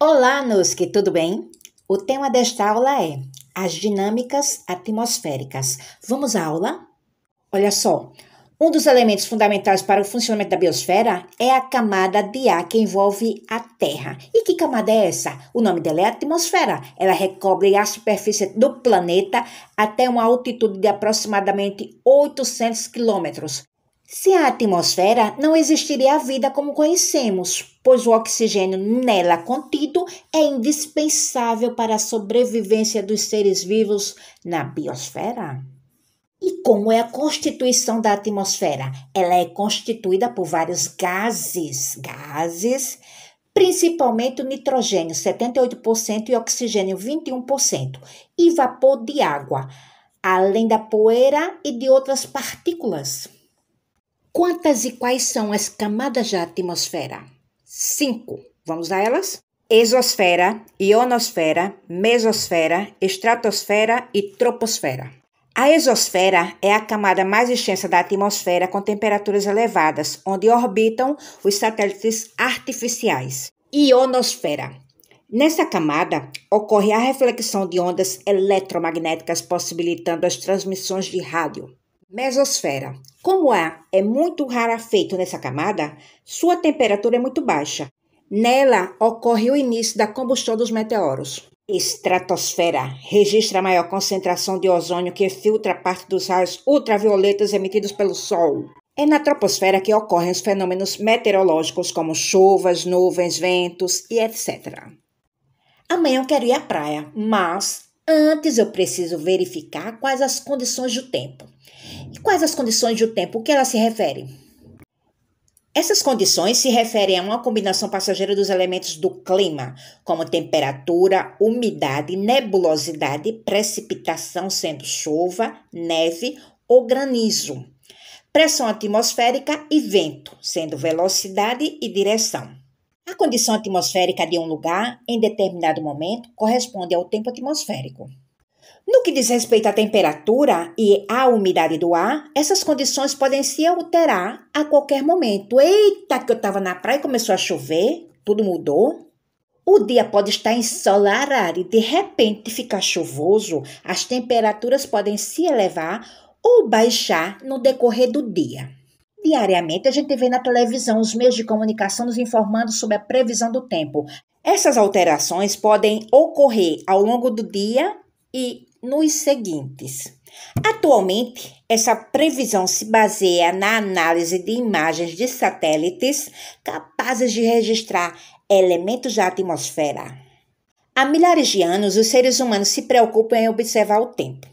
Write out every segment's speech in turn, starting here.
Olá, Nuski, tudo bem? O tema desta aula é as dinâmicas atmosféricas. Vamos à aula? Olha só, um dos elementos fundamentais para o funcionamento da biosfera é a camada de ar que envolve a Terra. E que camada é essa? O nome dela é atmosfera. Ela recobre a superfície do planeta até uma altitude de aproximadamente 800 quilômetros. Sem a atmosfera, não existiria a vida como conhecemos, pois o oxigênio nela contido é indispensável para a sobrevivência dos seres vivos na biosfera. E como é a constituição da atmosfera? Ela é constituída por vários gases, principalmente o nitrogênio, 78%, e oxigênio, 21%, e vapor de água, além da poeira e de outras partículas. Quantas e quais são as camadas da atmosfera? 5. Vamos a elas? Exosfera, ionosfera, mesosfera, estratosfera e troposfera. A exosfera é a camada mais extensa da atmosfera com temperaturas elevadas, onde orbitam os satélites artificiais. Ionosfera. Nessa camada, ocorre a reflexão de ondas eletromagnéticas, possibilitando as transmissões de rádio. Mesosfera. Como o ar é muito rarefeito nessa camada, sua temperatura é muito baixa. Nela ocorre o início da combustão dos meteoros. Estratosfera registra a maior concentração de ozônio que filtra parte dos raios ultravioletas emitidos pelo Sol. É na troposfera que ocorrem os fenômenos meteorológicos como chuvas, nuvens, ventos e etc. Amanhã eu quero ir à praia, mas antes eu preciso verificar quais as condições do tempo. E quais as condições do tempo? O que ela se refere? Essas condições se referem a uma combinação passageira dos elementos do clima, como temperatura, umidade, nebulosidade, precipitação, sendo chuva, neve ou granizo, pressão atmosférica e vento, sendo velocidade e direção. A condição atmosférica de um lugar, em determinado momento, corresponde ao tempo atmosférico. No que diz respeito à temperatura e à umidade do ar, essas condições podem se alterar a qualquer momento. Eita, que eu estava na praia e começou a chover, tudo mudou. O dia pode estar ensolarado e de repente ficar chuvoso, as temperaturas podem se elevar ou baixar no decorrer do dia. Diariamente a gente vê na televisão os meios de comunicação nos informando sobre a previsão do tempo. Essas alterações podem ocorrer ao longo do dia e nos seguintes. Atualmente, essa previsão se baseia na análise de imagens de satélites capazes de registrar elementos da atmosfera. Há milhares de anos, os seres humanos se preocupam em observar o tempo.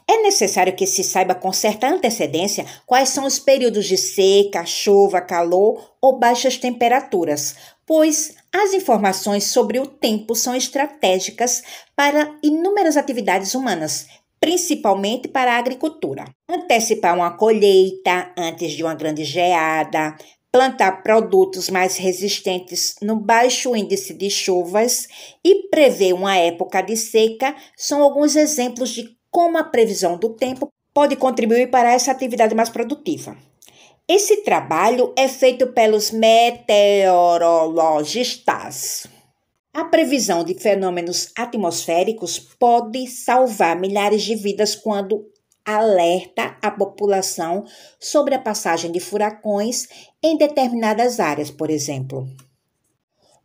É necessário que se saiba com certa antecedência quais são os períodos de seca, chuva, calor ou baixas temperaturas, pois as informações sobre o tempo são estratégicas para inúmeras atividades humanas, principalmente para a agricultura. Antecipar uma colheita antes de uma grande geada, plantar produtos mais resistentes no baixo índice de chuvas e prever uma época de seca são alguns exemplos de como a previsão do tempo pode contribuir para essa atividade mais produtiva. Esse trabalho é feito pelos meteorologistas. A previsão de fenômenos atmosféricos pode salvar milhares de vidas quando alerta a população sobre a passagem de furacões em determinadas áreas, por exemplo.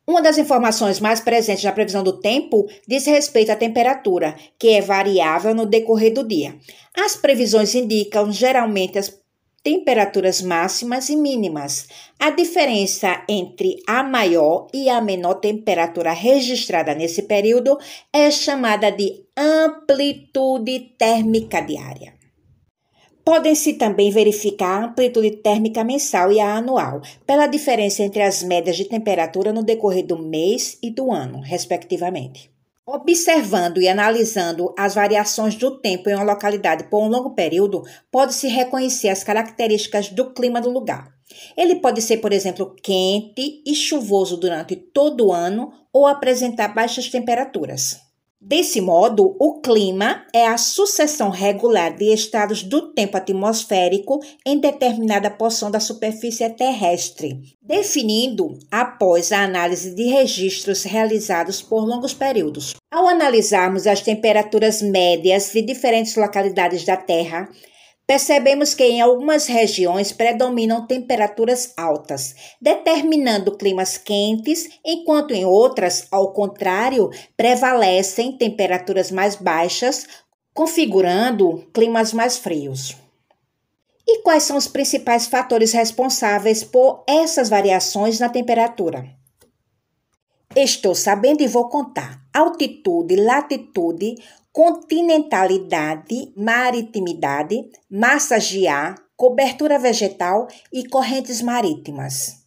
Uma das informações mais presentes na previsão do tempo diz respeito à temperatura, que é variável no decorrer do dia. As previsões indicam geralmente as temperaturas máximas e mínimas. A diferença entre a maior e a menor temperatura registrada nesse período é chamada de amplitude térmica diária. Podem-se também verificar a amplitude térmica mensal e a anual, pela diferença entre as médias de temperatura no decorrer do mês e do ano, respectivamente. Observando e analisando as variações do tempo em uma localidade por um longo período, pode-se reconhecer as características do clima do lugar. Ele pode ser, por exemplo, quente e chuvoso durante todo o ano ou apresentar baixas temperaturas. Desse modo, o clima é a sucessão regular de estados do tempo atmosférico em determinada porção da superfície terrestre, definindo após a análise de registros realizados por longos períodos. Ao analisarmos as temperaturas médias de diferentes localidades da Terra, percebemos que em algumas regiões predominam temperaturas altas, determinando climas quentes, enquanto em outras, ao contrário, prevalecem temperaturas mais baixas, configurando climas mais frios. E quais são os principais fatores responsáveis por essas variações na temperatura? Estou sabendo e vou contar: altitude, latitude, continentalidade, maritimidade, massas de ar, cobertura vegetal e correntes marítimas.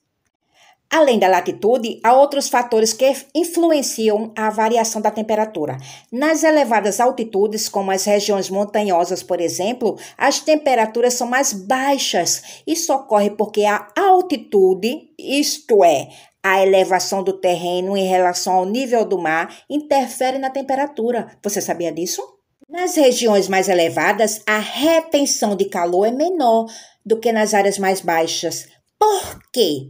Além da latitude, há outros fatores que influenciam a variação da temperatura. Nas elevadas altitudes, como as regiões montanhosas, por exemplo, as temperaturas são mais baixas. Isso ocorre porque a altitude, isto é, a elevação do terreno em relação ao nível do mar, interfere na temperatura. Você sabia disso? Nas regiões mais elevadas, a retenção de calor é menor do que nas áreas mais baixas. Por quê?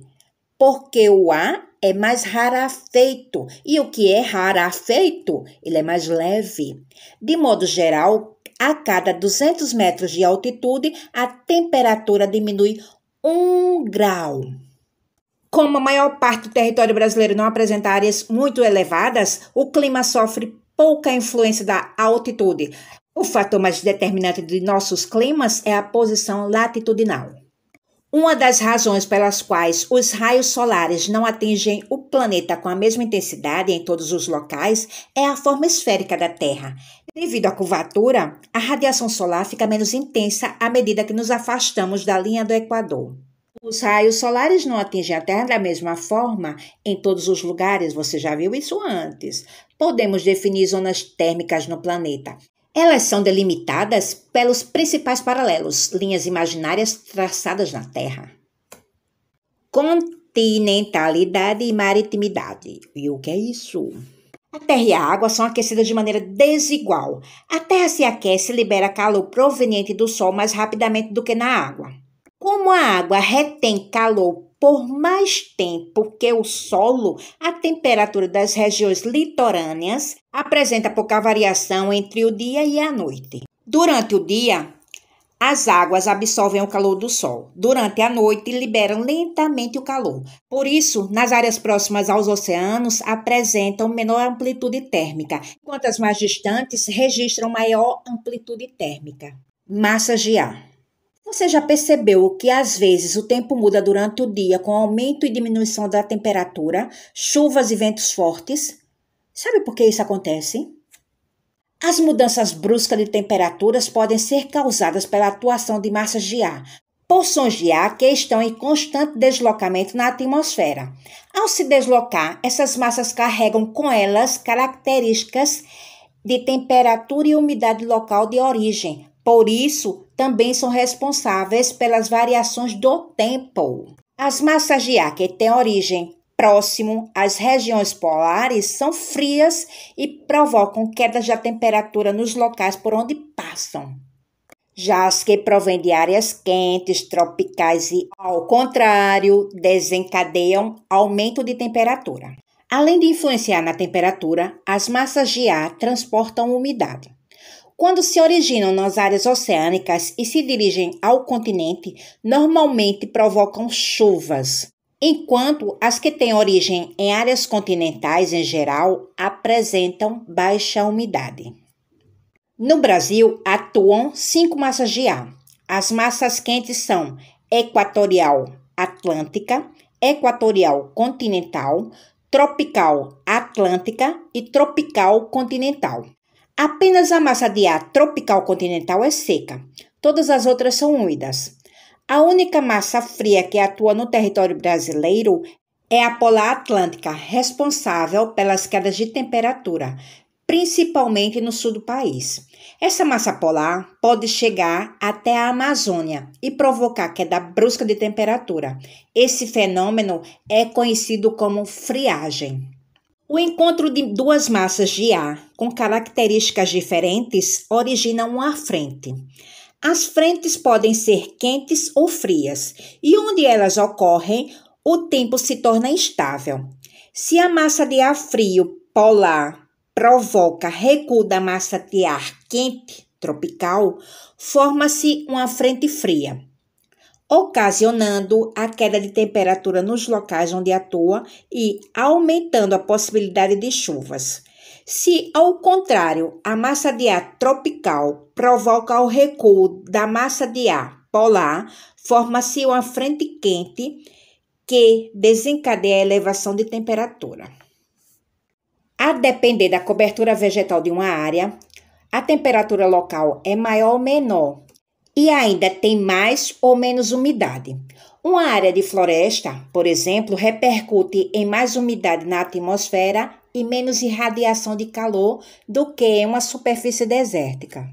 Porque o ar é mais rarefeito. E o que é rarefeito? Ele é mais leve. De modo geral, a cada 200 metros de altitude, a temperatura diminui 1 grau. Como a maior parte do território brasileiro não apresenta áreas muito elevadas, o clima sofre pouca influência da altitude. O fator mais determinante de nossos climas é a posição latitudinal. Uma das razões pelas quais os raios solares não atingem o planeta com a mesma intensidade em todos os locais é a forma esférica da Terra. Devido à curvatura, a radiação solar fica menos intensa à medida que nos afastamos da linha do Equador. Os raios solares não atingem a Terra da mesma forma em todos os lugares, você já viu isso antes. Podemos definir zonas térmicas no planeta. Elas são delimitadas pelos principais paralelos, linhas imaginárias traçadas na Terra. Continentalidade e maritimidade. E o que é isso? A Terra e a água são aquecidas de maneira desigual. A Terra se aquece e libera calor proveniente do Sol mais rapidamente do que na água. Como a água retém calor por mais tempo que o solo, a temperatura das regiões litorâneas apresenta pouca variação entre o dia e a noite. Durante o dia, as águas absorvem o calor do sol. Durante a noite, liberam lentamente o calor. Por isso, nas áreas próximas aos oceanos, apresentam menor amplitude térmica, enquanto as mais distantes registram maior amplitude térmica. Massas de ar. Você já percebeu que às vezes o tempo muda durante o dia com aumento e diminuição da temperatura, chuvas e ventos fortes? Sabe por que isso acontece? As mudanças bruscas de temperaturas podem ser causadas pela atuação de massas de ar, porções de ar que estão em constante deslocamento na atmosfera. Ao se deslocar, essas massas carregam com elas características de temperatura e umidade local de origem. Por isso, também são responsáveis pelas variações do tempo. As massas de ar que têm origem próximo às regiões polares são frias e provocam quedas da temperatura nos locais por onde passam. Já as que provêm de áreas quentes, tropicais e, ao contrário, desencadeiam aumento de temperatura. Além de influenciar na temperatura, as massas de ar transportam umidade. Quando se originam nas áreas oceânicas e se dirigem ao continente, normalmente provocam chuvas, enquanto as que têm origem em áreas continentais em geral apresentam baixa umidade. No Brasil, atuam 5 massas de ar. As massas quentes são equatorial atlântica, equatorial continental, tropical atlântica e tropical continental. Apenas a massa de ar tropical continental é seca. Todas as outras são úmidas. A única massa fria que atua no território brasileiro é a polar atlântica, responsável pelas quedas de temperatura, principalmente no sul do país. Essa massa polar pode chegar até a Amazônia e provocar queda brusca de temperatura. Esse fenômeno é conhecido como friagem. O encontro de duas massas de ar com características diferentes origina uma frente. As frentes podem ser quentes ou frias, e onde elas ocorrem, o tempo se torna instável. Se a massa de ar frio polar provoca recuo da massa de ar quente tropical, forma-se uma frente fria, ocasionando a queda de temperatura nos locais onde atua e aumentando a possibilidade de chuvas. Se, ao contrário, a massa de ar tropical provoca o recuo da massa de ar polar, forma-se uma frente quente que desencadeia a elevação de temperatura. A depender da cobertura vegetal de uma área, a temperatura local é maior ou menor e ainda tem mais ou menos umidade. Uma área de floresta, por exemplo, repercute em mais umidade na atmosfera e menos irradiação de calor do que em uma superfície desértica.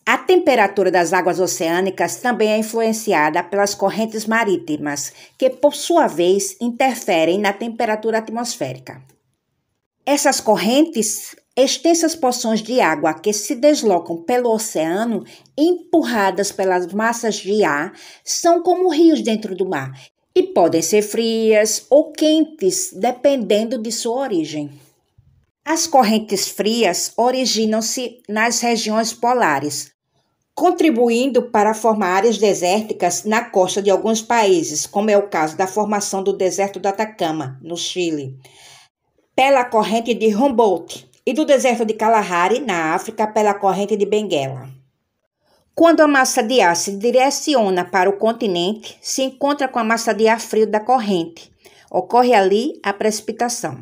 A temperatura das águas oceânicas também é influenciada pelas correntes marítimas, que, por sua vez, interferem na temperatura atmosférica. Essas correntes, extensas porções de água que se deslocam pelo oceano, empurradas pelas massas de ar, são como rios dentro do mar e podem ser frias ou quentes, dependendo de sua origem. As correntes frias originam-se nas regiões polares, contribuindo para formar áreas desérticas na costa de alguns países, como é o caso da formação do deserto do Atacama, no Chile, pela corrente de Humboldt, e do deserto de Kalahari, na África, pela corrente de Benguela. Quando a massa de ar se direciona para o continente, se encontra com a massa de ar frio da corrente. Ocorre ali a precipitação.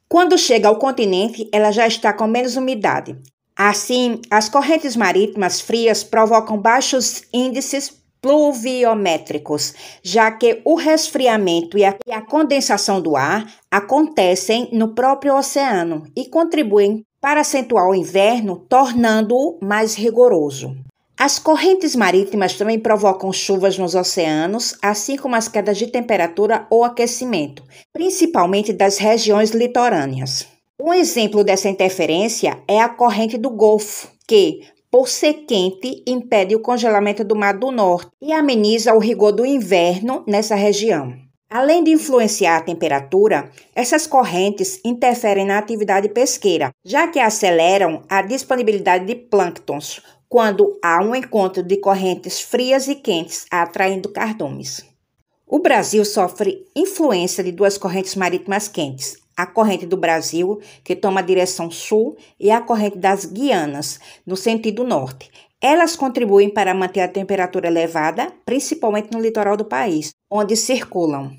Quando chega ao continente, ela já está com menos umidade. Assim, as correntes marítimas frias provocam baixos índices pluviométricos, já que o resfriamento e a condensação do ar acontecem no próprio oceano e contribuem para acentuar o inverno, tornando-o mais rigoroso. As correntes marítimas também provocam chuvas nos oceanos, assim como as quedas de temperatura ou aquecimento, principalmente das regiões litorâneas. Um exemplo dessa interferência é a corrente do Golfo, que, por ser quente, impede o congelamento do Mar do Norte e ameniza o rigor do inverno nessa região. Além de influenciar a temperatura, essas correntes interferem na atividade pesqueira, já que aceleram a disponibilidade de plânctons, quando há um encontro de correntes frias e quentes atraindo cardumes. O Brasil sofre influência de duas correntes marítimas quentes, a corrente do Brasil, que toma a direção sul, e a corrente das Guianas, no sentido norte. Elas contribuem para manter a temperatura elevada, principalmente no litoral do país, onde circulam.